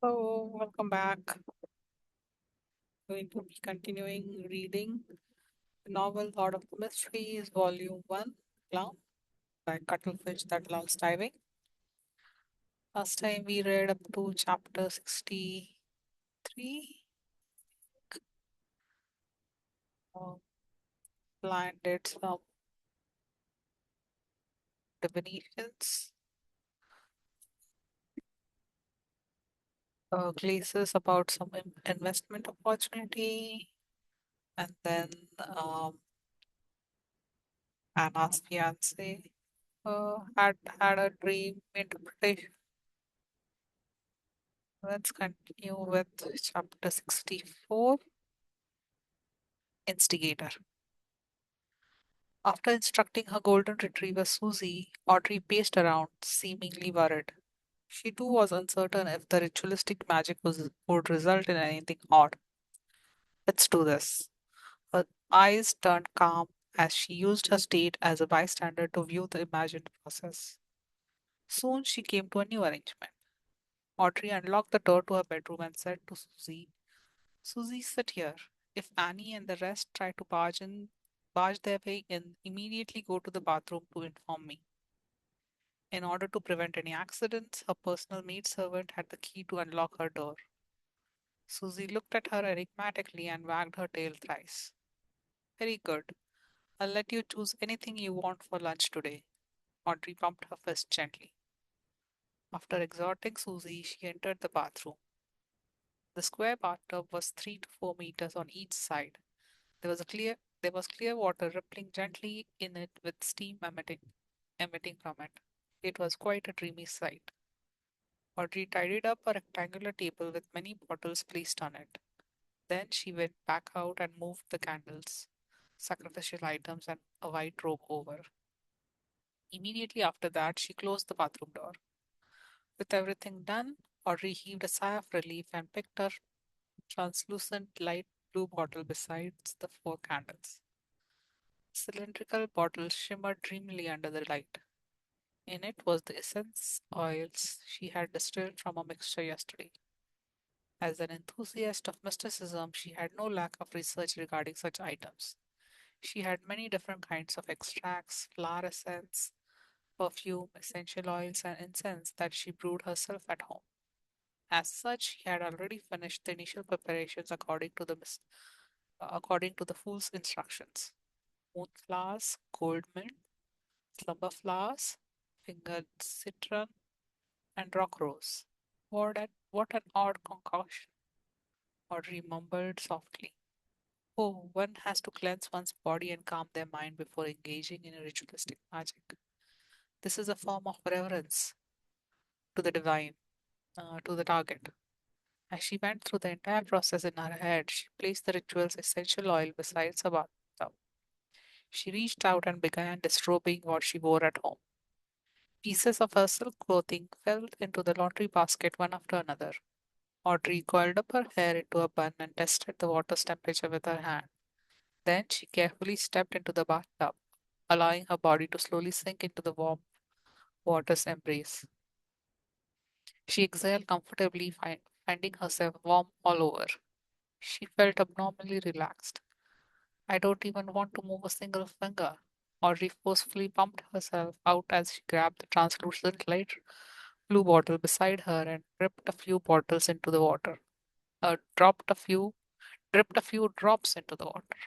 So, welcome back. Going to be continuing reading the novel Lord of the Mysteries, Volume 1, Clown, by Cuttlefish That Likes Diving. Last time we read up to chapter 63. Uh, Blind did some divinations, glaces about some investment opportunity, and then um, Anna's fiance had a dream interpretation. Let's continue with chapter 64, Instigator. After instructing her golden retriever Susie, Audrey paced around, seemingly worried. She too was uncertain if the ritualistic magic would result in anything odd. Let's do this. Her eyes turned calm as she used her state as a bystander to view the imagined process. Soon she came to a new arrangement. Audrey unlocked the door to her bedroom and said to Susie, Susie, sit here. If Annie and the rest try to barge their way in, immediately go to the bathroom to inform me. In order to prevent any accidents, her personal maidservant had the key to unlock her door. Susie looked at her enigmatically and wagged her tail thrice. Very good. I'll let you choose anything you want for lunch today. Audrey pumped her fist gently. After exhorting Susie, she entered the bathroom. The square bathtub was 3 to 4 meters on each side. There was clear water rippling gently in it with steam emitting from it. It was quite a dreamy sight. Audrey tidied up a rectangular table with many bottles placed on it. Then she went back out and moved the candles, sacrificial items, and a white robe over. Immediately after that, she closed the bathroom door. With everything done, Audrey heaved a sigh of relief and picked her translucent light blue bottle besides the 4 candles. Cylindrical bottle shimmered dreamily under the light. In it was the essence oils she had distilled from a mixture yesterday. As an enthusiast of mysticism, she had no lack of research regarding such items. She had many different kinds of extracts, flower essence, perfume, essential oils, and incense that she brewed herself at home. As such, she had already finished the initial preparations according to the fool's instructions. Moonflowers, gold mint, slumber flowers, fingered citron, and rock rose. What an odd concoction, Audrey mumbled softly. Oh, one has to cleanse one's body and calm their mind before engaging in ritualistic magic. This is a form of reverence to the divine, to the target. As she went through the entire process in her head, she placed the ritual's essential oil beside her bathtub. She reached out and began disrobing what she wore at home. Pieces of her silk clothing fell into the laundry basket one after another. Audrey coiled up her hair into a bun and tested the water's temperature with her hand. Then she carefully stepped into the bathtub, allowing her body to slowly sink into the warm water's embrace. She exhaled comfortably, finding herself warm all over. She felt abnormally relaxed. I don't even want to move a single finger. Audrey forcefully pumped herself out as she grabbed the translucent light blue bottle beside her and dripped a few bottles into the water. Dropped a few, dripped a few drops into the water.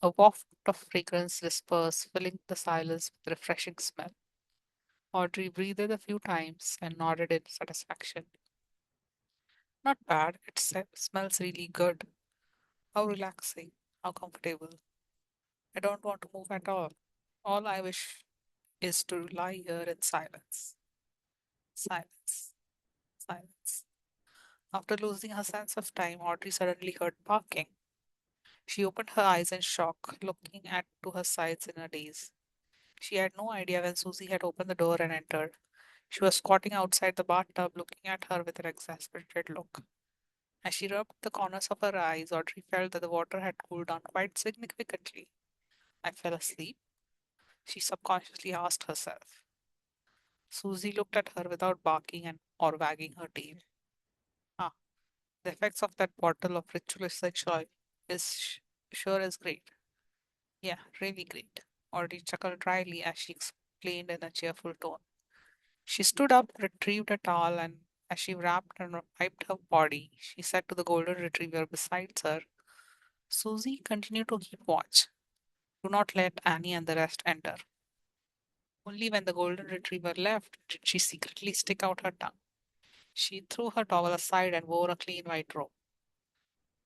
A waft of fragrance dispersed, filling the silence with refreshing smell. Audrey breathed a few times and nodded in satisfaction. Not bad, smells really good. How relaxing, how comfortable. I don't want to move at all. All I wish is to lie here in silence. Silence, silence. After losing her sense of time, Audrey suddenly heard barking. She opened her eyes in shock, looking at to her sides in a daze. She had no idea when Susie had opened the door and entered. She was squatting outside the bathtub, looking at her with an exasperated look. As she rubbed the corners of her eyes, Audrey felt that the water had cooled down quite significantly. I fell asleep, she subconsciously asked herself. Susie looked at her without barking or wagging her tail. The effects of that bottle of ritualistic oil sure is great. Yeah, really great. Audrey chuckled dryly as she explained in a cheerful tone. She stood up, retrieved a towel, and as she wrapped and wiped her body, she said to the golden retriever beside her, Susie, continue to keep watch. Do not let Annie and the rest enter. Only when the golden retriever left did she secretly stick out her tongue. She threw her towel aside and wore a clean white robe.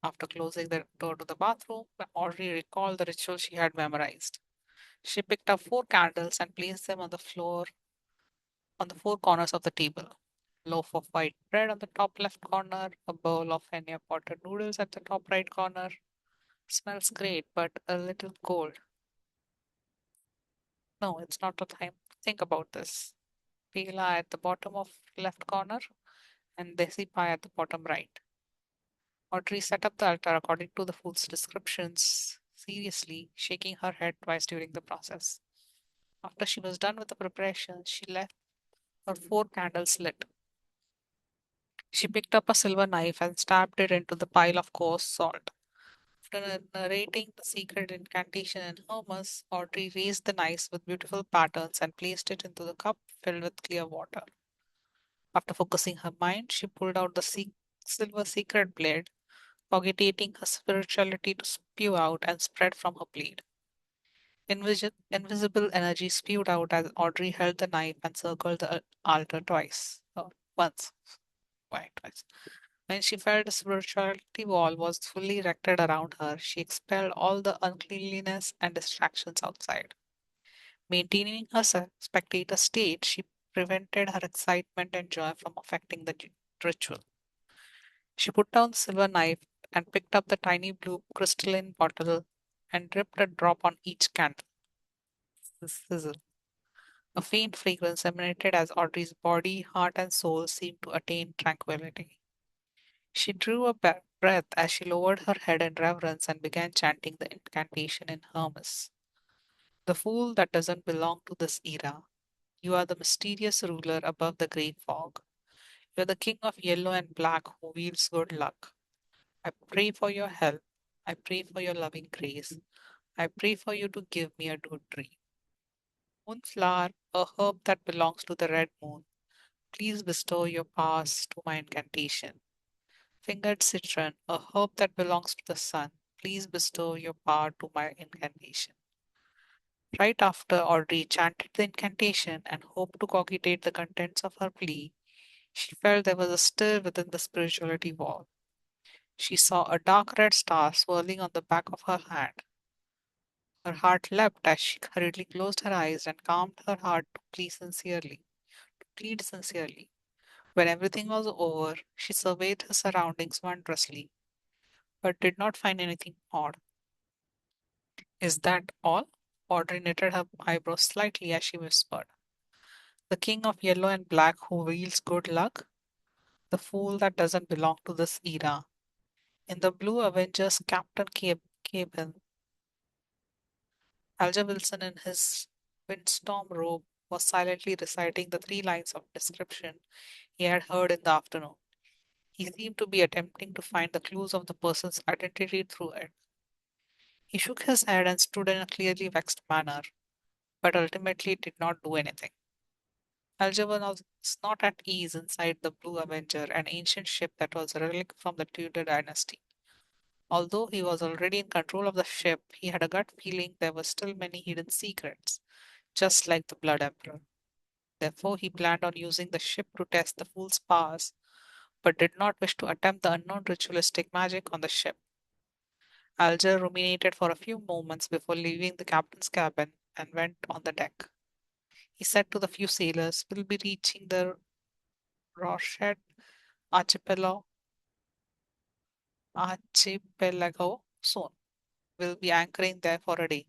After closing the door to the bathroom, Audrey recalled the ritual she had memorized. She picked up 4 candles and placed them on the 4 corners of the table. Loaf of white bread on the top left corner, a bowl of Enya potted noodles at the top right corner. Smells great, but a little cold. No, it's not the time. Think about this. Pela at the bottom of left corner and desi pie at the bottom right. Audrey set up the altar according to the food's descriptions, seriously, shaking her head twice during the process. After she was done with the preparation, she left her 4 candles lit. She picked up a silver knife and stabbed it into the pile of coarse salt. After narrating the secret incantation in Hermes, Audrey raised the knife with beautiful patterns and placed it into the cup filled with clear water. After focusing her mind, she pulled out the silver secret blade, cogitating her spirituality to spew out and spread from her blade. Invisible energy spewed out as Audrey held the knife and circled the altar twice. Once. Why twice? When she felt the spirituality wall was fully erected around her, she expelled all the uncleanliness and distractions outside. Maintaining her spectator state, she prevented her excitement and joy from affecting the ritual. She put down the silver knife and picked up the tiny blue crystalline bottle and dripped a drop on each candle. Sizzle. A faint fragrance emanated as Audrey's body, heart, and soul seemed to attain tranquility. She drew a breath as she lowered her head in reverence and began chanting the incantation in Hermes. The fool that doesn't belong to this era. You are the mysterious ruler above the grey fog. You are the king of yellow and black who wields good luck. I pray for your help. I pray for your loving grace. I pray for you to give me a good dream. Moonflower, a herb that belongs to the red moon, please bestow your powers to my incantation. Fingered citron, a herb that belongs to the sun, please bestow your power to my incantation. Right after Audrey chanted the incantation and hoped to cogitate the contents of her plea, she felt there was a stir within the spirituality wall. She saw a dark red star swirling on the back of her hand. Her heart leapt as she hurriedly closed her eyes and calmed her heart to plead sincerely. When everything was over, she surveyed her surroundings wondrously, but did not find anything odd. Is that all? Audrey knitted her eyebrows slightly as she whispered. The king of yellow and black who wields good luck? The fool that doesn't belong to this era. In the Blue Avengers Captain Cable, Alger Wilson in his windstorm robe was silently reciting the 3 lines of description he had heard in the afternoon. He seemed to be attempting to find the clues of the person's identity through it. He shook his head and stood in a clearly vexed manner, but ultimately did not do anything. Algernon was not at ease inside the Blue Avenger, an ancient ship that was a relic from the Tudor dynasty. Although he was already in control of the ship, he had a gut feeling there were still many hidden secrets, just like the Blood Emperor. Therefore, he planned on using the ship to test the fool's powers, but did not wish to attempt the unknown ritualistic magic on the ship. Alger ruminated for a few moments before leaving the captain's cabin and went on the deck. He said to the few sailors, "We'll be reaching the Rochette archipelago, archipelago soon. We'll be anchoring there for a day."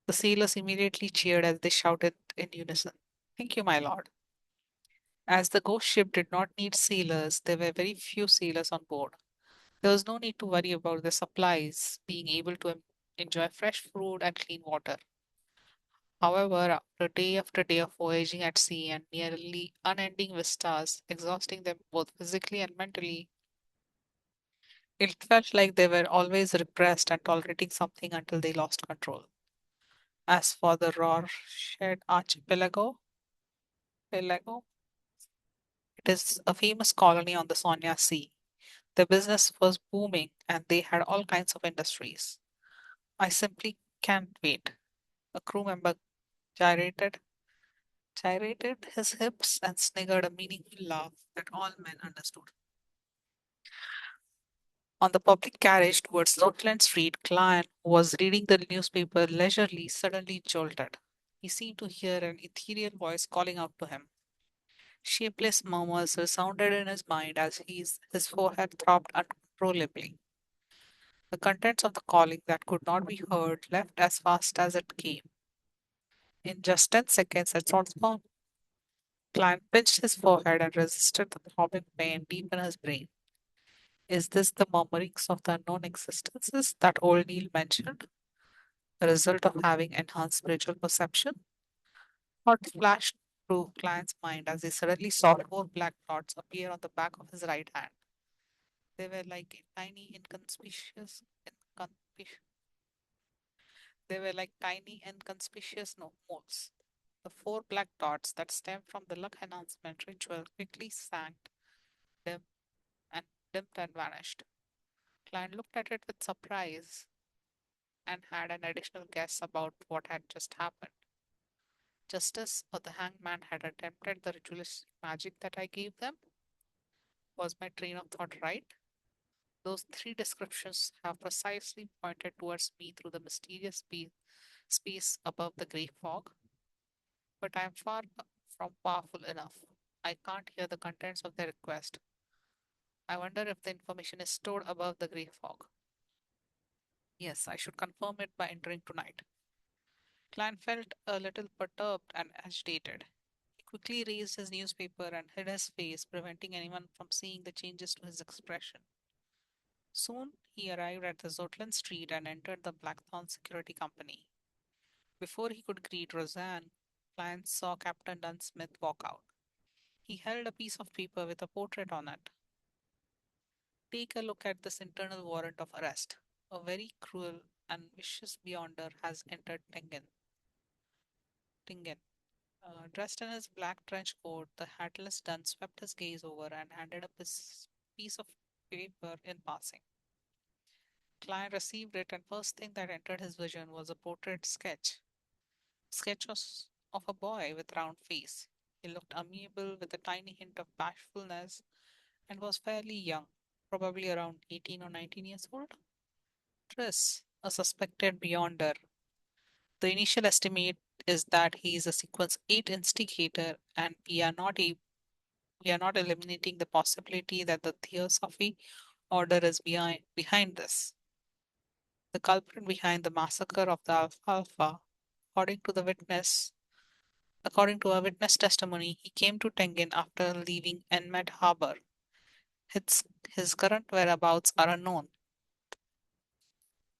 The sailors immediately cheered as they shouted in unison, "Thank you, my lord." As the ghost ship did not need sailors, there were very few sailors on board. There was no need to worry about the supplies being able to enjoy fresh food and clean water. However, after day after day of voyaging at sea and nearly unending vistas, exhausting them both physically and mentally, it felt like they were always repressed and tolerating something until they lost control. As for the Rorschach Pelago, it is a famous colony on the Sonia Sea. The business was booming and they had all kinds of industries. I simply can't wait. A crew member gyrated, gyrated his hips and sniggered a meaningful laugh that all men understood. On the public carriage towards Rutland Street, Klein, who was reading the newspaper leisurely, suddenly jolted. He seemed to hear an ethereal voice calling out to him. Shapeless murmurs resounded in his mind as his forehead throbbed uncontrollably. The contents of the calling that could not be heard left as fast as it came. In just 10 seconds, its transformed. Klein pinched his forehead and resisted the throbbing pain deep in his brain. Is this the murmurings of the unknown existences that old Neil mentioned? The result of having enhanced spiritual perception? Thought flashed through Klein's mind as he suddenly saw four black dots appear on the back of his right hand. They were like tiny, they were like tiny, inconspicuous moles. The four black dots that stemmed from the luck enhancement ritual quickly sank, dim, and dimmed and vanished. Klein looked at it with surprise and had an additional guess about what had just happened. Justice or the hangman had attempted the ritualistic magic that I gave them? Was my train of thought right? Those three descriptions have precisely pointed towards me through the mysterious space above the grey fog, but I am far from powerful enough. I can't hear the contents of their request. I wonder if the information is stored above the grey fog. Yes, I should confirm it by entering tonight. Klein felt a little perturbed and agitated. He quickly raised his newspaper and hid his face, preventing anyone from seeing the changes to his expression. Soon he arrived at the Zotland Street and entered the Blackthorn Security Company. Before he could greet Roseanne, Klein saw Captain Dunsmith walk out. He held a piece of paper with a portrait on it. Take a look at this internal warrant of arrest. A very cruel and vicious beyonder has entered Tingen. Dressed in his black trench coat, the hatless Dunn swept his gaze over and handed up his piece of paper in passing. Klein received it, and first thing that entered his vision was a portrait sketch of a boy with round face. He looked amiable with a tiny hint of bashfulness and was fairly young, probably around 18 or 19 years old. Triss, a suspected beyonder. The initial estimate is that he is a sequence 8 instigator, and we are not eliminating the possibility that the Theosophy order is behind this. The culprit behind the massacre of the Alfalfa, according to the witness, according to a witness testimony, he came to Tengen after leaving Enmed Harbor. His, his current whereabouts are unknown.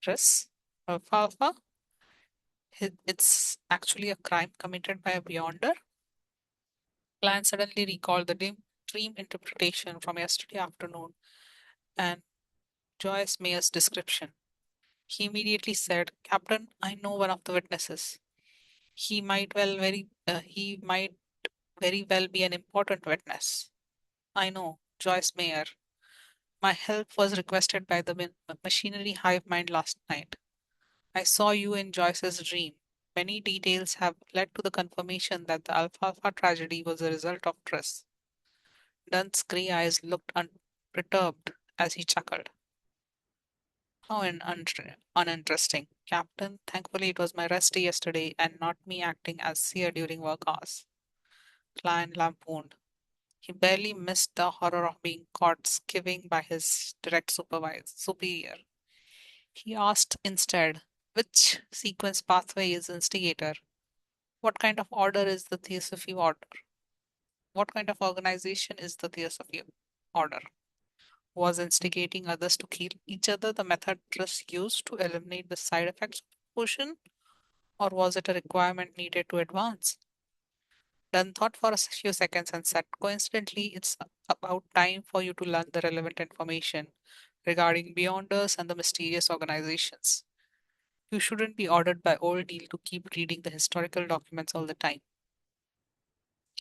Chris, Alfalfa, it's actually a crime committed by a beyonder. Clan suddenly recalled the dream interpretation from yesterday afternoon and Joyce Mayer's description. He immediately said, Captain, I know one of the witnesses. He might very well be an important witness. I know, Joyce Mayer. My help was requested by the machinery hive mind last night. I saw you in Joyce's dream. Many details have led to the confirmation that the Alfalfa tragedy was a result of Triss. Dunn's grey eyes looked unperturbed as he chuckled. How uninteresting, Captain. Thankfully, it was my rest day yesterday and not me acting as seer during work hours. Klein lampooned. He barely missed the horror of being caught skiving by his direct superior. He asked instead, which sequence pathway is instigator? What kind of order is the Theosophy order? What kind of organization is the Theosophy order? Was instigating others to kill each other the method Triss used to eliminate the side effects of the potion? or was it a requirement needed to advance? Dunn thought for a few seconds and said, coincidentally, it's about time for you to learn the relevant information regarding Beyonders and the mysterious organizations. You shouldn't be ordered by old Neil to keep reading the historical documents all the time.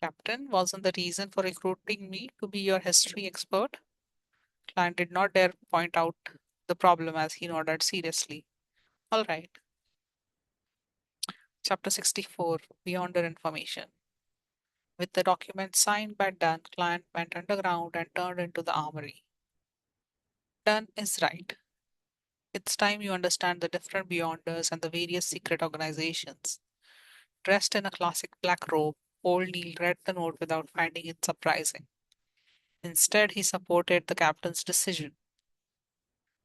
Captain, wasn't the reason for recruiting me to be your history expert? Client did not dare point out the problem as he nodded seriously. All right. Chapter 64, Beyonder Information. With the document signed by Dunn, client went underground and turned into the armory. Dunn is right. It's time you understand the different Beyonders and the various secret organizations. Dressed in a classic black robe, old Neil read the note without finding it surprising. Instead, he supported the captain's decision.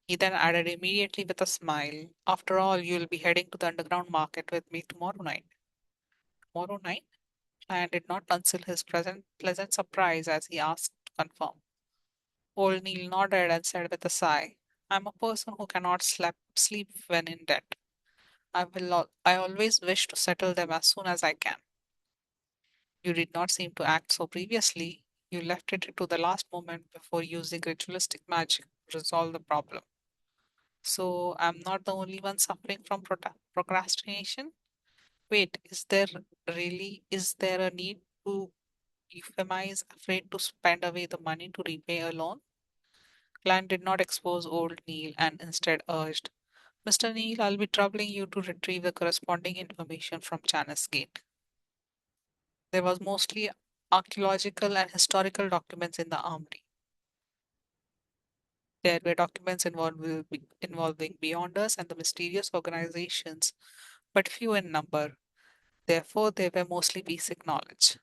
He then added immediately with a smile, after all, you'll be heading to the underground market with me tomorrow night. Tomorrow night? And did not conceal his pleasant surprise as he asked to confirm. Old Neil nodded and said with a sigh, I'm a person who cannot sleep when in debt. I always wish to settle them as soon as I can. You did not seem to act so previously. You left it to the last moment before using ritualistic magic to resolve the problem. So I'm not the only one suffering from procrastination? Wait, is there a need to euphemize afraid to spend away the money to repay a loan? Clan did not expose old Neil and instead urged, Mr. Neil, I'll be troubling you to retrieve the corresponding information from Janus Gate. There was mostly archaeological and historical documents in the armory. There were documents involving Beyonders and the mysterious organizations, but few in number. Therefore, they were mostly basic knowledge.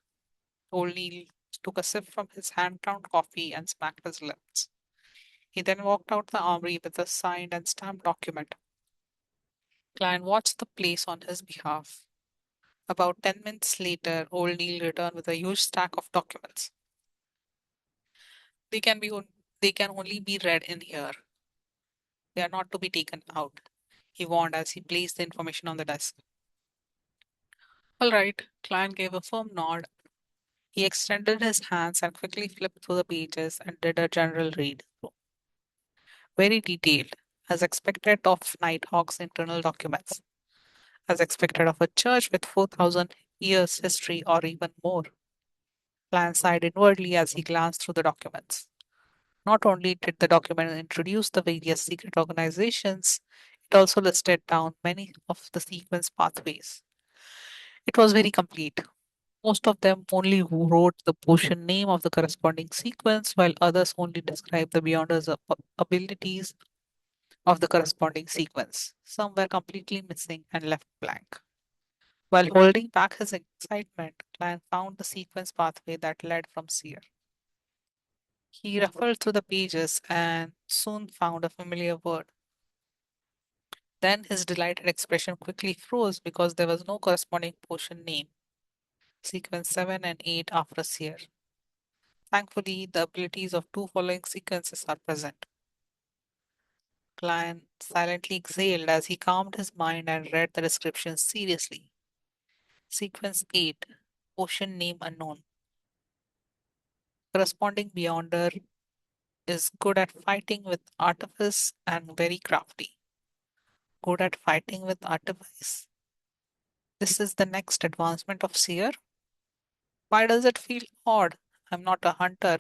Old Neil took a sip from his hand-ground coffee and smacked his lips. He then walked out the armory with a signed and stamped document. Klein watched the place on his behalf. About 10 minutes later, old Neil returned with a huge stack of documents. They can be they can only be read in here. They are not to be taken out, he warned as he placed the information on the desk. All right, Klein gave a firm nod. He extended his hands and quickly flipped through the pages and did a general read. Very detailed, as expected of Nighthawk's internal documents, as expected of a church with 4,000 years history or even more. Klein sighed inwardly as he glanced through the documents. Not only did the document introduce the various secret organizations, it also listed down many of the sequence pathways. It was very complete. Most of them only wrote the portion name of the corresponding sequence, while others only described the Beyonders' abilities of the corresponding sequence. Some were completely missing and left blank. While holding back his excitement, Klein found the sequence pathway that led from Seer. He ruffled through the pages and soon found a familiar word. Then his delighted expression quickly froze because there was no corresponding portion name. Sequence 7 and 8 after Seer. Thankfully, the abilities of two following sequences are present. Klein silently exhaled as he calmed his mind and read the description seriously. Sequence 8, Ocean Name Unknown. Corresponding Beyonder is good at fighting with artifice and very crafty. Good at fighting with artifice. This is the next advancement of Seer. Why does it feel odd? I'm not a hunter.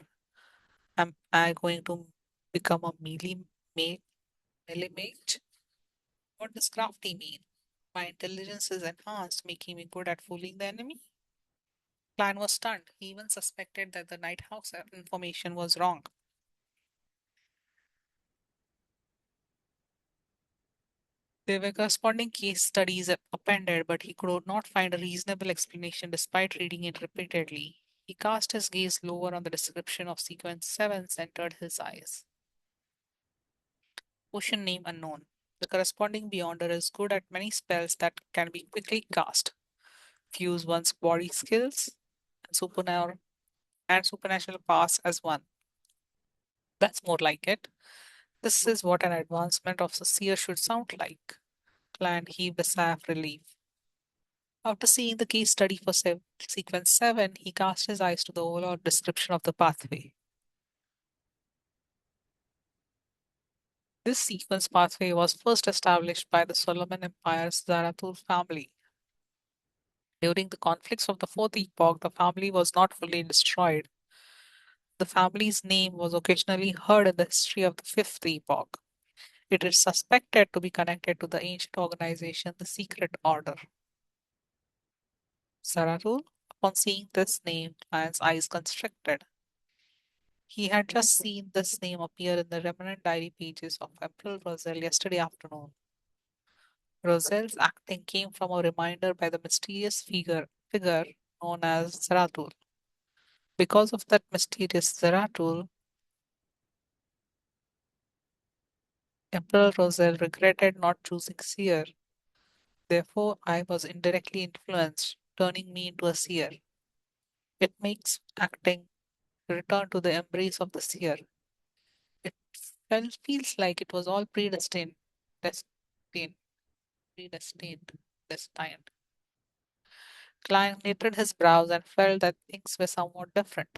Am I going to become a melee mage? What does crafty mean? My intelligence is enhanced, making me good at fooling the enemy? Klein was stunned. He even suspected that the Nighthawk's information was wrong. There were corresponding case studies appended, but he could not find a reasonable explanation despite reading it repeatedly. He cast his gaze lower on the description of sequence 7 centered his eyes. Ocean name unknown. The corresponding Beyonder is good at many spells that can be quickly cast, fuse one's body skills, and supernatural powers as one. That's more like it. This is what an advancement of the seer should sound like. Clan heaved a sigh of relief. After seeing the case study for sequence 7, he cast his eyes to the overall description of the pathway. This sequence pathway was first established by the Solomon Empire's Zarathustra family. During the conflicts of the Fourth Epoch, the family was not fully destroyed. The family's name was occasionally heard in the history of the Fifth Epoch. It is suspected to be connected to the ancient organization, the Secret Order. Zarathustra, upon seeing this name, Lion's eyes constricted. He had just seen this name appear in the remnant diary pages of April Roselle yesterday afternoon. Roselle's acting came from a reminder by the mysterious figure known as Zaratul. Because of that mysterious Zaratul, Emperor Roselle regretted not choosing seer. Therefore, I was indirectly influenced, turning me into a seer. It makes acting return to the embrace of the seer. It feels like it was all destined, predestined, destined. Klein knitted his brows and felt that things were somewhat different.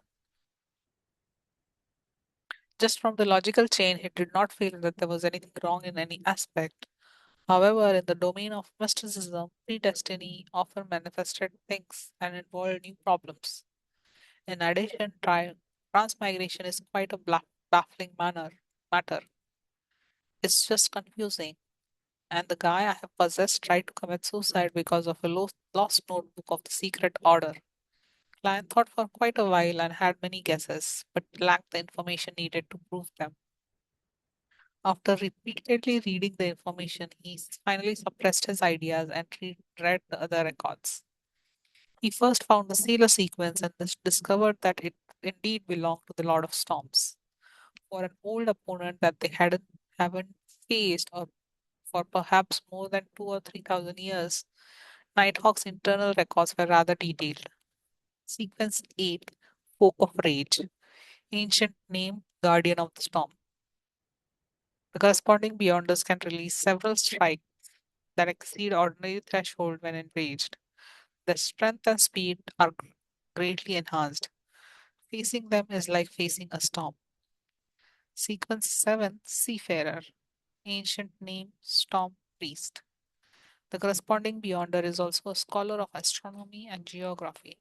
Just from the logical chain, he did not feel that there was anything wrong in any aspect. However, in the domain of mysticism, predestiny often manifested things and involved new problems. In addition, transmigration is quite a baffling matter. It's just confusing. And the guy I have possessed tried to commit suicide because of a lost notebook of the secret order. Client thought for quite a while and had many guesses, but lacked the information needed to prove them. After repeatedly reading the information, he finally suppressed his ideas and read the other records. He first found the Sailor sequence and discovered that it indeed belonged to the Lord of Storms. For an old opponent that they haven't faced or for perhaps more than 2 or 3,000 years, Nighthawk's internal records were rather detailed. Sequence 8, Folk of Rage, ancient name, Guardian of the Storm. The corresponding Beyonders can release several strikes that exceed ordinary threshold when enraged. Their strength and speed are greatly enhanced. Facing them is like facing a storm. Sequence 7, Seafarer, ancient name, Storm Priest. The corresponding Beyonder is also a scholar of astronomy and geography.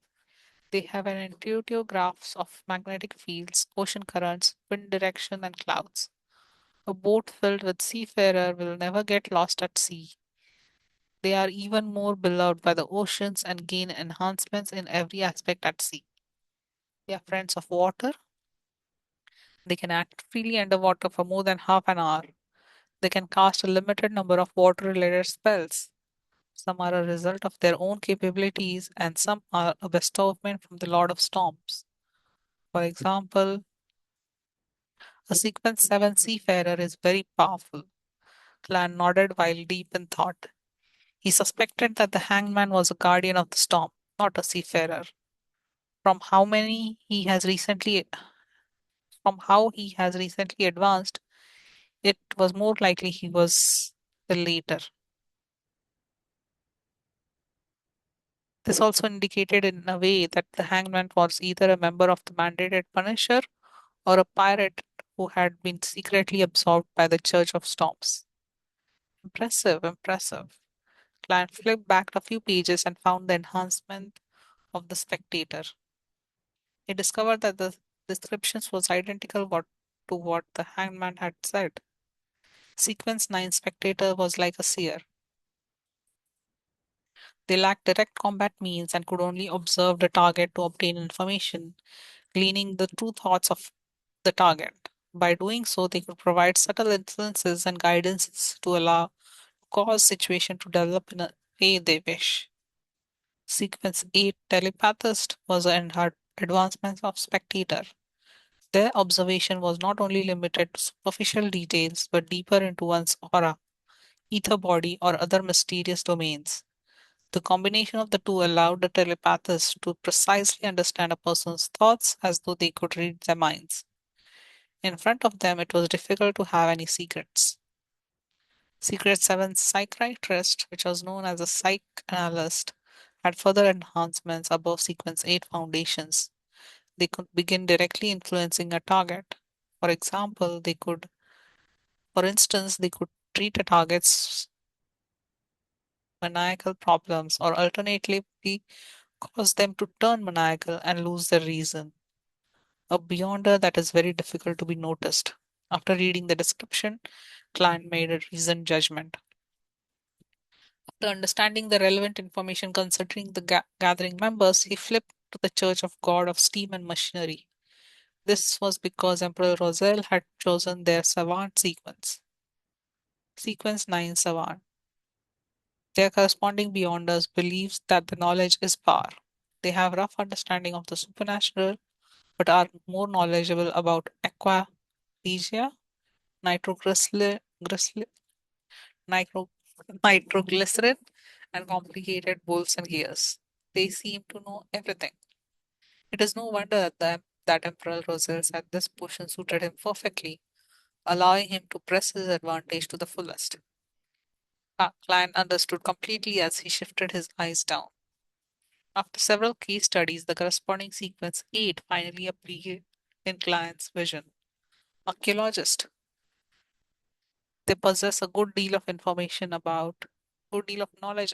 They have an intuitive grasp of magnetic fields, ocean currents, wind direction, and clouds. A boat filled with seafarer will never get lost at sea. They are even more beloved by the oceans and gain enhancements in every aspect at sea. They are friends of water. They can act freely underwater for more than half an hour. They can cast a limited number of water related spells. Some are a result of their own capabilities, and some are a bestowment from the Lord of Storms. For example, a sequence 7 seafarer is very powerful. Clan nodded while deep in thought. He suspected that the hangman was a guardian of the storm, not a seafarer. From how many he has recently from how he has recently advanced, it was more likely he was the later. This also indicated in a way that the hangman was either a member of the mandated Punisher or a pirate who had been secretly absorbed by the Church of Storms. Impressive, impressive. Client flipped back a few pages and found the enhancement of the spectator. He discovered that the descriptions was identical to what the hangman had said. Sequence 9 spectator was like a seer. They lacked direct combat means and could only observe the target to obtain information, gleaning the true thoughts of the target. By doing so, they could provide subtle influences and guidances to allow cause situation to develop in a way they wish. Sequence 8 telepathist was an advancement of spectator. Their observation was not only limited to superficial details but deeper into one's aura, ether body, or other mysterious domains. The combination of the two allowed the telepathists to precisely understand a person's thoughts as though they could read their minds. In front of them, it was difficult to have any secrets. Secret 7 psychiatrist, which was known as a psychanalyst, had further enhancements above sequence 8 foundations. They could begin directly influencing a target. For example, for instance, they could treat a target's maniacal problems or alternatively cause them to turn maniacal and lose their reason. A beyonder that is very difficult to be noticed. After reading the description, client made a reasoned judgment. After understanding the relevant information concerning the gathering members, he flipped to the Church of God of Steam and Machinery. This was because Emperor Roselle had chosen their savant sequence. Sequence 9 savant. Their corresponding beyonders believes that the knowledge is power. They have rough understanding of the supernatural, but are more knowledgeable about aqua regia, nitroglycerin, nitro, nitroglycerin, and complicated bolts and gears. They seem to know everything. It is no wonder that Emperor Roselle said this potion suited him perfectly, allowing him to press his advantage to the fullest. Klein understood completely as he shifted his eyes down. After several case studies, the corresponding sequence 8 finally appeared in Klein's vision. Archaeologists. They possess a good deal of knowledge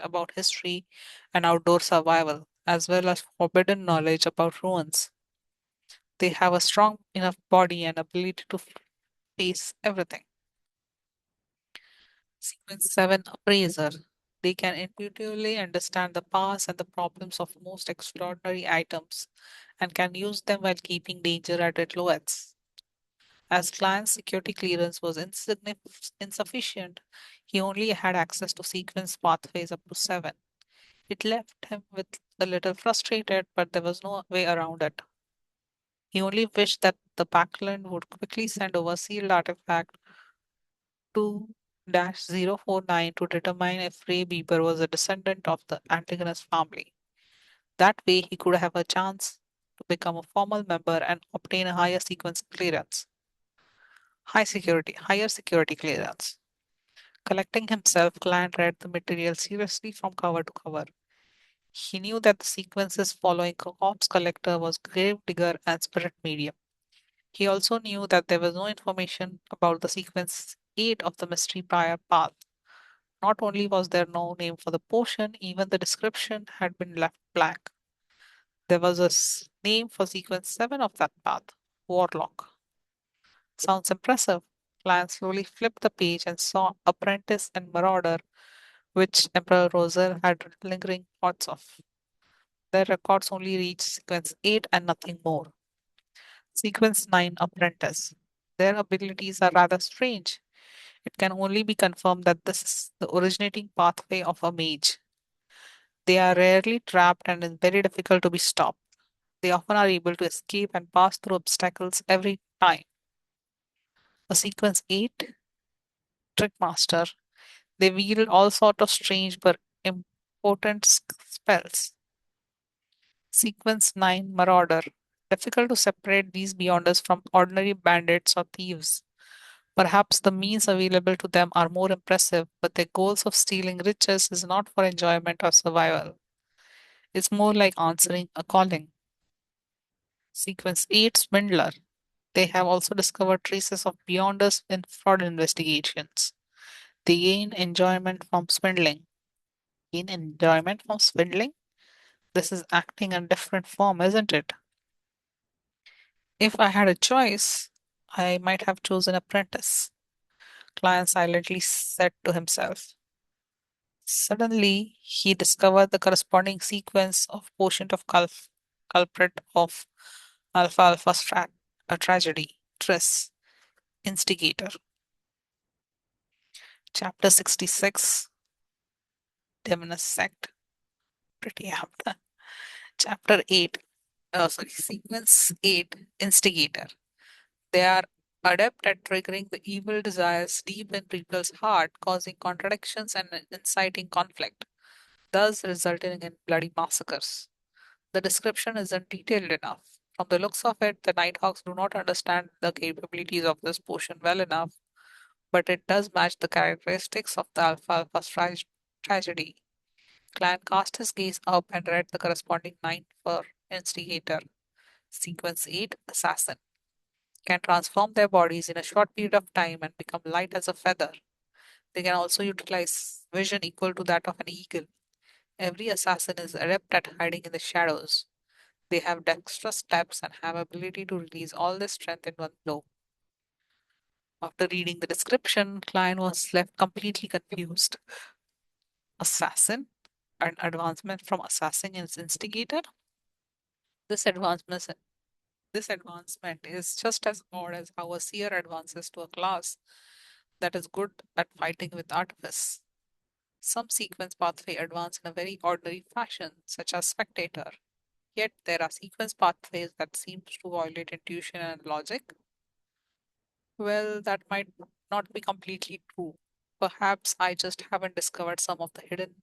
about history and outdoor survival, as well as forbidden knowledge about ruins. They have a strong enough body and ability to face everything. Sequence 7 Appraiser. They can intuitively understand the past and the problems of most extraordinary items and can use them while keeping danger at its lowest. As Klein's security clearance was insufficient, he only had access to sequence pathways up to 7. It left him with a little frustrated, but there was no way around it. He only wished that the Packland would quickly send over sealed artifact 2-049 to determine if Ray Bieber was a descendant of the Antigonus family. That way, he could have a chance to become a formal member and obtain a higher security clearance. Collecting himself, Client read the material seriously from cover to cover. He knew that the sequences following Corpse Collector was Grave Digger and Spirit Medium. He also knew that there was no information about the sequence 8 of the Mystery Prior Path. Not only was there no name for the potion, even the description had been left blank. There was a name for sequence 7 of that path, Warlock. Sounds impressive. Client slowly flipped the page and saw Apprentice and Marauder, which Emperor Rosal had lingering thoughts of. Their records only reached sequence 8 and nothing more. Sequence 9 Apprentice. Their abilities are rather strange. It can only be confirmed that this is the originating pathway of a mage. They are rarely trapped and is very difficult to be stopped. They often are able to escape and pass through obstacles every time. A sequence 8 Trickmaster. They wield all sorts of strange but important spells. Sequence 9 Marauder. Difficult to separate these beyonders from ordinary bandits or thieves. Perhaps the means available to them are more impressive, but their goals of stealing riches is not for enjoyment or survival. It's more like answering a calling. Sequence 8 Swindler. They have also discovered traces of beyonders in fraud investigations. They gain enjoyment from swindling. Gain enjoyment from swindling? This is acting in different form, isn't it? If I had a choice, I might have chosen apprentice. Client silently said to himself. Suddenly, he discovered the corresponding sequence of quotient of culprit of Alpha Alpha a tragedy, Tris, instigator. Chapter 66, Demoness Sect, pretty apt. Chapter 8, sequence 8, instigator. They are adept at triggering the evil desires deep in people's heart, causing contradictions and inciting conflict, thus resulting in bloody massacres. The description isn't detailed enough. From the looks of it, the Nighthawks do not understand the capabilities of this potion well enough, but it does match the characteristics of the Alpha Alpha tragedy. Clan cast his gaze up and read the corresponding line for instigator. Sequence 8 Assassin. Can transform their bodies in a short period of time and become light as a feather. They can also utilize vision equal to that of an eagle. Every assassin is adept at hiding in the shadows. They have dexterous steps and have ability to release all their strength in one blow. After reading the description, Klein was left completely confused. Assassin? An advancement from assassin is instigator? This advancement this advancement is just as odd as how a seer advances to a class that is good at fighting with artifice. Some sequence pathway advance in a very ordinary fashion, such as spectator. Yet there are sequence pathways that seem to violate intuition and logic. Well, that might not be completely true. Perhaps I just haven't discovered some of the hidden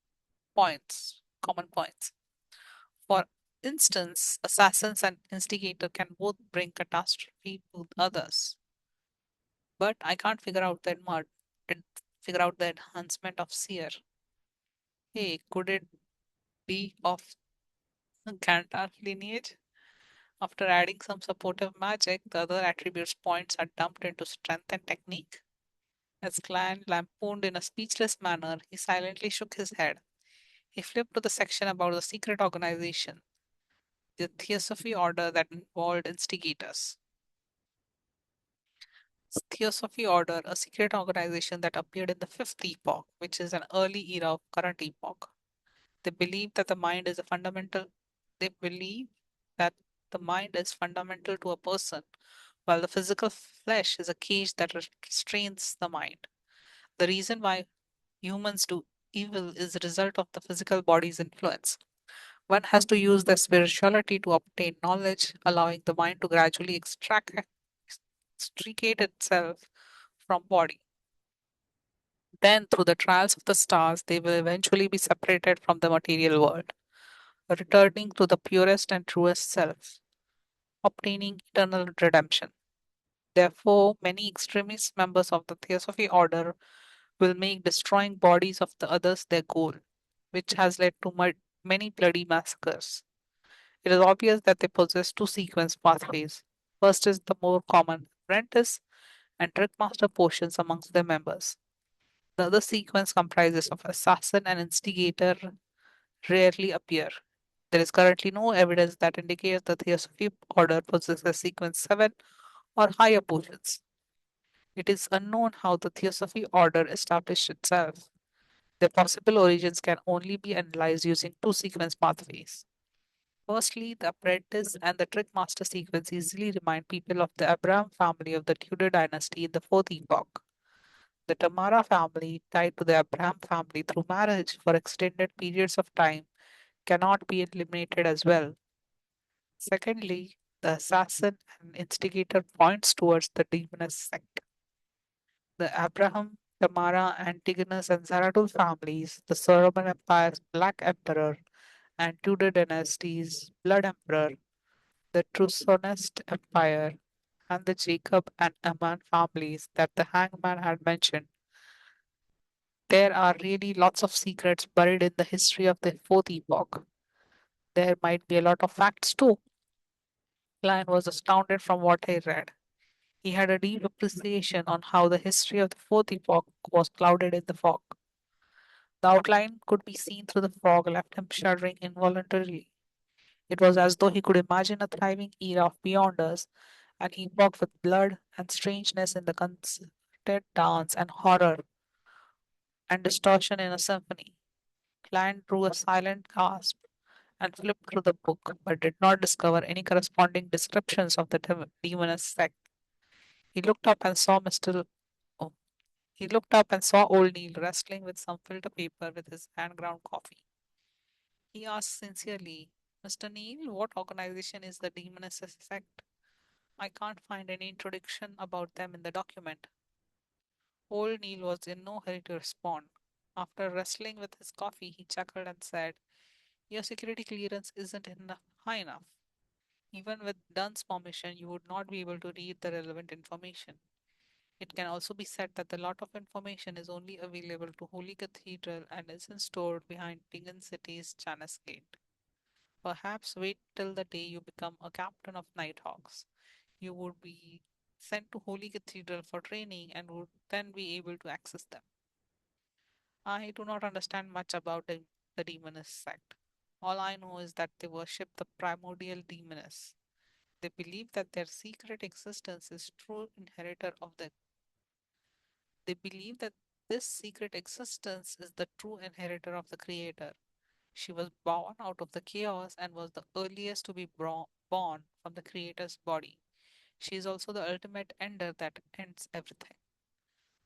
points, common points. For instance, assassins and instigator can both bring catastrophe to others, but I can't figure out the enhancement of seer. Hey, could it be of Gandalf lineage? After adding some supportive magic, the other attributes points are dumped into strength and technique. As Clan lampooned in a speechless manner, he silently shook his head. He flipped to the section about the secret organization, the Theosophy order that involved instigators. Theosophy order, a secret organization that appeared in the fifth epoch, which is an early era of current epoch. They believe that the mind is a fundamental they believe that the mind is fundamental to a person, while the physical flesh is a cage that restrains the mind. The reason why humans do evil is a result of the physical body's influence. One has to use their spirituality to obtain knowledge, allowing the mind to gradually extricate itself from body. Then, through the trials of the stars, they will eventually be separated from the material world, returning to the purest and truest self, obtaining eternal redemption. Therefore, many extremist members of the Theosophy order will make destroying bodies of the others their goal, which has led to many bloody massacres. It is obvious that they possess two sequence pathways. First is the more common apprentice and trickmaster portions amongst their members. The other sequence comprises of assassin and instigator rarely appear. There is currently no evidence that indicates the Theosophy order possesses sequence 7 or higher portions. It is unknown how the Theosophy order established itself. Their possible origins can only be analyzed using two sequence pathways. Firstly, the apprentice and the trickmaster sequence easily remind people of the Abraham family of the Tudor dynasty in the fourth epoch. The Tamara family, tied to the Abraham family through marriage for extended periods of time, cannot be eliminated as well. Secondly, the assassin and instigator points towards the demoness sect. The Abraham, Tamara, Antigonus, and Zaratul families, the Roman Empire's Black Emperor, and Tudor dynasty's Blood Emperor, the Trussonist Empire, and the Jacob and Aman families that the hangman had mentioned. There are really lots of secrets buried in the history of the fourth epoch. There might be a lot of facts too. Klein was astounded from what he read. He had a deep appreciation on how the history of the fourth epoch was clouded in the fog. The outline could be seen through the fog, left him shuddering involuntarily. It was as though he could imagine a thriving era of beyonders, an epoch with blood and strangeness in the concerted dance and horror and distortion in a symphony. Klein drew a silent gasp and flipped through the book, but did not discover any corresponding descriptions of the demoness sect. He looked up and saw Mr. Oh, he looked up and saw old Neil wrestling with some filter paper with his hand ground coffee. He asked sincerely, Mr. Neil, what organization is the demoness sect? I can't find any introduction about them in the document. Old Neil was in no hurry to respond. After wrestling with his coffee, he chuckled and said, your security clearance isn't high enough. Even with Dunn's permission, you would not be able to read the relevant information. It can also be said that a lot of information is only available to Holy Cathedral and isn't stored behind Pagan City's Janus Gate. Perhaps wait till the day you become a captain of Nighthawks. You would be sent to Holy Cathedral for training and would then be able to access them. I do not understand much about the demoness sect. All I know is that they worship the primordial demoness. They believe that their secret existence is true inheritor of the they believe that this secret existence is the true inheritor of the creator. She was born out of the chaos and was the earliest to be born from the creator's body. She is also the ultimate ender that ends everything.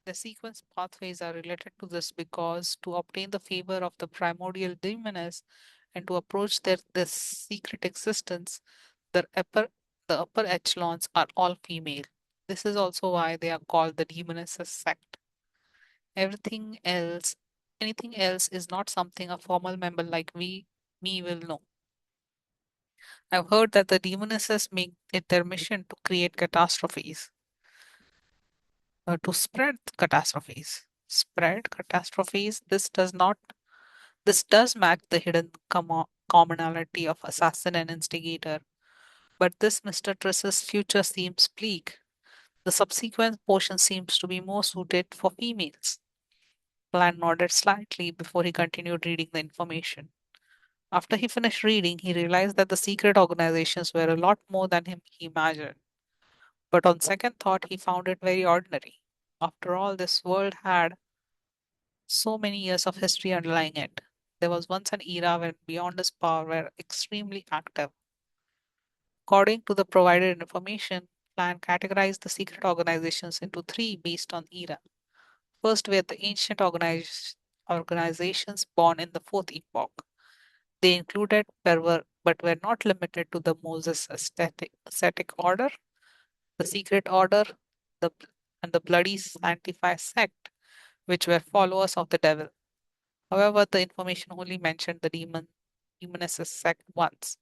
The sequence pathways are related to this because to obtain the favor of the primordial demoness and to approach this secret existence, the upper echelons are all female. This is also why they are called the demonesses sect. Everything else, anything else is not something a formal member like me will know. I've heard that the demonesses make it their mission to create catastrophes, to spread catastrophes. Spread catastrophes. This does match the hidden commonality of assassin and instigator, but this Mr. Triss's future seems bleak. The subsequent portion seems to be more suited for females. Plan nodded slightly before he continued reading the information. After he finished reading, he realized that the secret organizations were a lot more than he imagined. But on second thought, he found it very ordinary. After all, this world had so many years of history underlying it. There was once an era when Beyonders Power were extremely active. According to the provided information, Plan categorized the secret organizations into three based on era. First were the ancient organizations born in the fourth epoch. They included but were not limited to the Moses ascetic order, the secret order, the and the bloody sanctify sect, which were followers of the devil. However, the information only mentioned the demonesses sect once.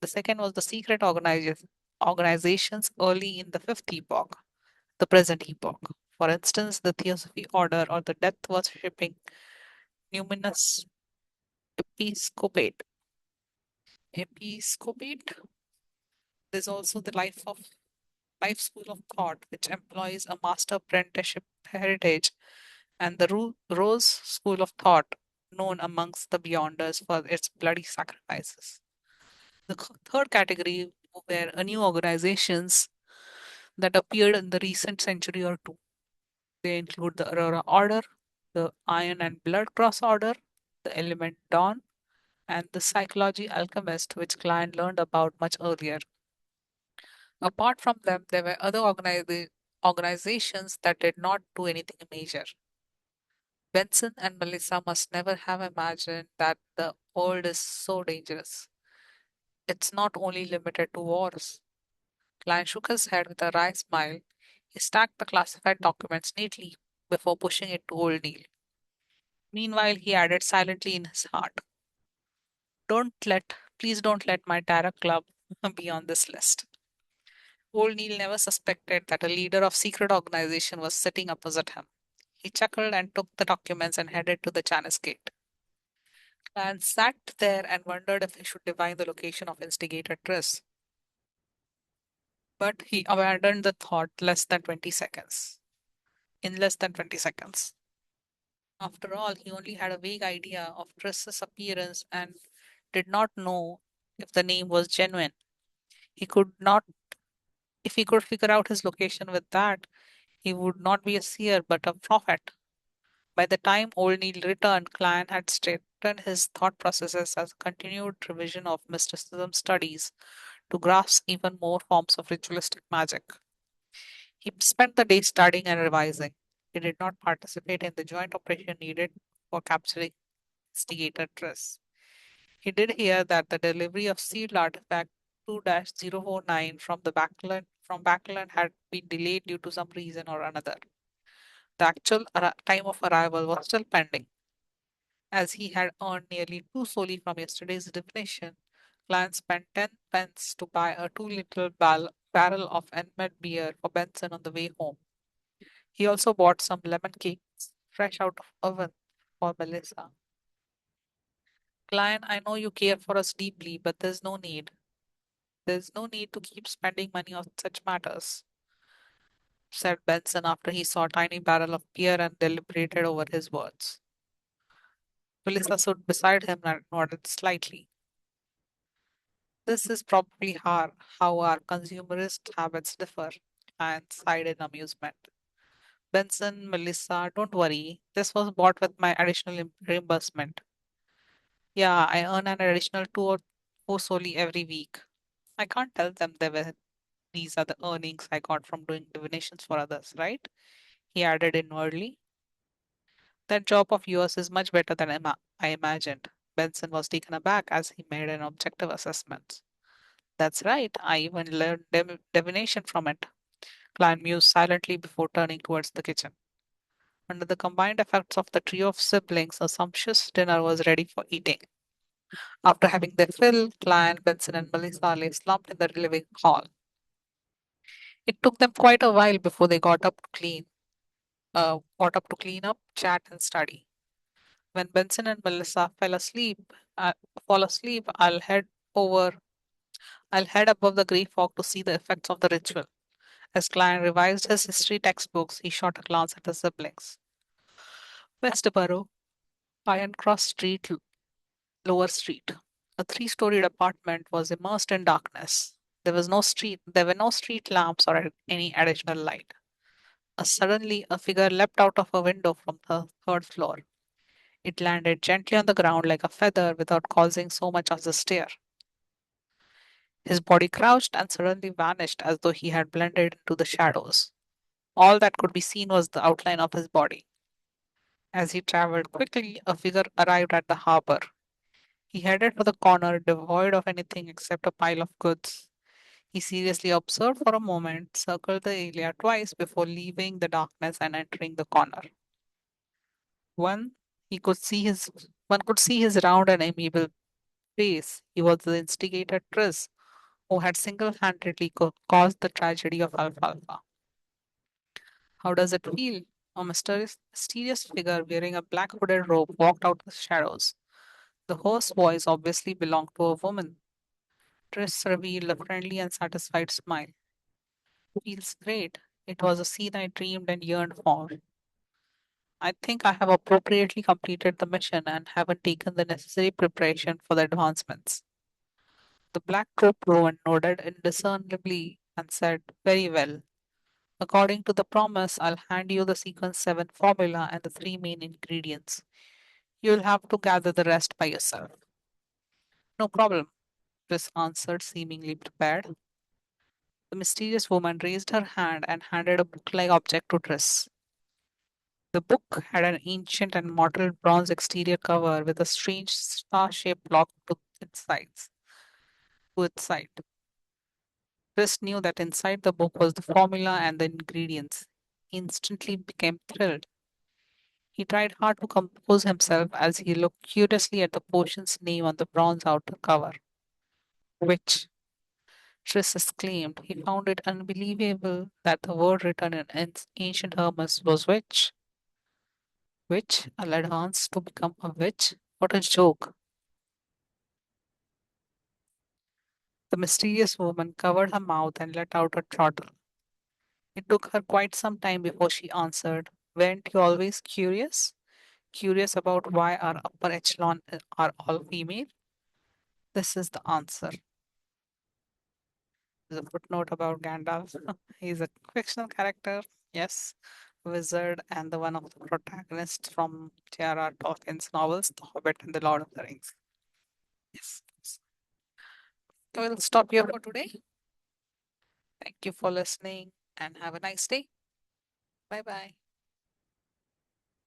The second was the secret organizations early in the fifth epoch, the present epoch. For instance, the Theosophy order or the death worshipping numinous episcopate. Episcopate. There's also the life school of thought, which employs a master apprenticeship heritage, and the Rose school of thought, known amongst the Beyonders for its bloody sacrifices. The third category were new organizations that appeared in the recent century or two. They include the Aurora Order, the Iron and Blood Cross Order, the Element Dawn, and the Psychology Alchemist, which Klein learned about much earlier. Apart from them, there were other organizations that did not do anything major. Benson and Melissa must never have imagined that the world is so dangerous. It's not only limited to wars. Klein shook his head with a wry smile. He stacked the classified documents neatly before pushing it to old Neil. Meanwhile, he added silently in his heart, please don't let my tarot club be on this list. Old Neil never suspected that a leader of secret organization was sitting opposite him. He chuckled and took the documents and headed to the Janus gate. And sat there and wondered if he should divine the location of instigator Triss. But he abandoned the thought in less than 20 seconds. After all, he only had a vague idea of Triss's appearance and did not know if the name was genuine. He could not, if he could figure out his location with that, he would not be a seer but a prophet. By the time old Neil returned, Klein had straightened his thought processes as a continued revision of mysticism studies to grasp even more forms of ritualistic magic. He spent the day studying and revising. He did not participate in the joint operation needed for capturing instigator Triss. He did hear that the delivery of sealed artifact 2-049 from Backland had been delayed due to some reason or another. The actual time of arrival was still pending. As he had earned nearly 2 soldi from yesterday's divination, Clan spent 10 pence to buy a 2 liter barrel of Enmed beer for Benson on the way home. He also bought some lemon cakes fresh out of oven for Melissa. Client, I know you care for us deeply, but there's no need. There's no need to keep spending money on such matters, said Benson after he saw a tiny barrel of beer and deliberated over his words. Melissa stood beside him and nodded slightly. This is probably how our consumerist habits differ, and sighed in amusement. Benson, Melissa, don't worry. This was bought with my additional reimbursement. Yeah, I earn an additional 2 or 4 soli every week. I can't tell them these are the earnings I got from doing divinations for others, right? He added inwardly. That job of yours is much better than I imagined. Benson was taken aback as he made an objective assessment. That's right, I even learned divination from it. Klein mused silently before turning towards the kitchen. Under the combined effects of the trio of siblings, a sumptuous dinner was ready for eating. After having their fill, Klein, Benson, and Melissa lay slumped in the living hall. It took them quite a while before they got up to clean up, chat, and study. When Benson and Melissa uh, fall asleep, over. I'll head above the Grey Fog to see the effects of the ritual. As Klein revised his history textbooks, he shot a glance at his siblings. Westboro, Iron Cross Street, Lower Street. A three-storied apartment was immersed in darkness. There were no street lamps or any additional light. Suddenly, a figure leapt out of a window from the third floor. It landed gently on the ground like a feather without causing so much as a stir. His body crouched and suddenly vanished as though he had blended into the shadows. All that could be seen was the outline of his body. As he traveled quickly, a figure arrived at the harbor. He headed for the corner, devoid of anything except a pile of goods. He seriously observed for a moment, circled the area twice before leaving the darkness and entering the corner. One, he could see his One could see his round and amiable face. He was the instigator Tris, who had single-handedly caused the tragedy of Alfalfa. How does it feel? A mysterious figure wearing a black hooded robe walked out of the shadows. The host's voice obviously belonged to a woman. Tris revealed a friendly and satisfied smile. Feels great. It was a scene I dreamed and yearned for. I think I have appropriately completed the mission and haven't taken the necessary preparation for the advancements. The black robed Rowan nodded indiscernibly and said, very well. According to the promise, I'll hand you the sequence 7 formula and the three main ingredients. You'll have to gather the rest by yourself. No problem, Chris answered, seemingly prepared. The mysterious woman raised her hand and handed a book like object to Triss. The book had an ancient and mottled bronze exterior cover with a strange star-shaped lock to its side. Triss knew that inside the book was the formula and the ingredients. He instantly became thrilled. He tried hard to compose himself as he looked curiously at the potion's name on the bronze outer cover. Which, Triss exclaimed. He found it unbelievable that the word written in ancient Hermes was witch. Witch? I'll advance to become a witch? What a joke. The mysterious woman covered her mouth and let out a chortle. It took her quite some time before she answered. Weren't you always curious? Curious about why our upper echelon are all female? This is the answer. There's a footnote about Gandalf. He's a fictional character, yes, wizard, and the one of the protagonists from J.R.R. Tolkien's novels, The Hobbit and The Lord of the Rings. Yes. So we'll stop here for today. Thank you for listening and have a nice day. Bye bye.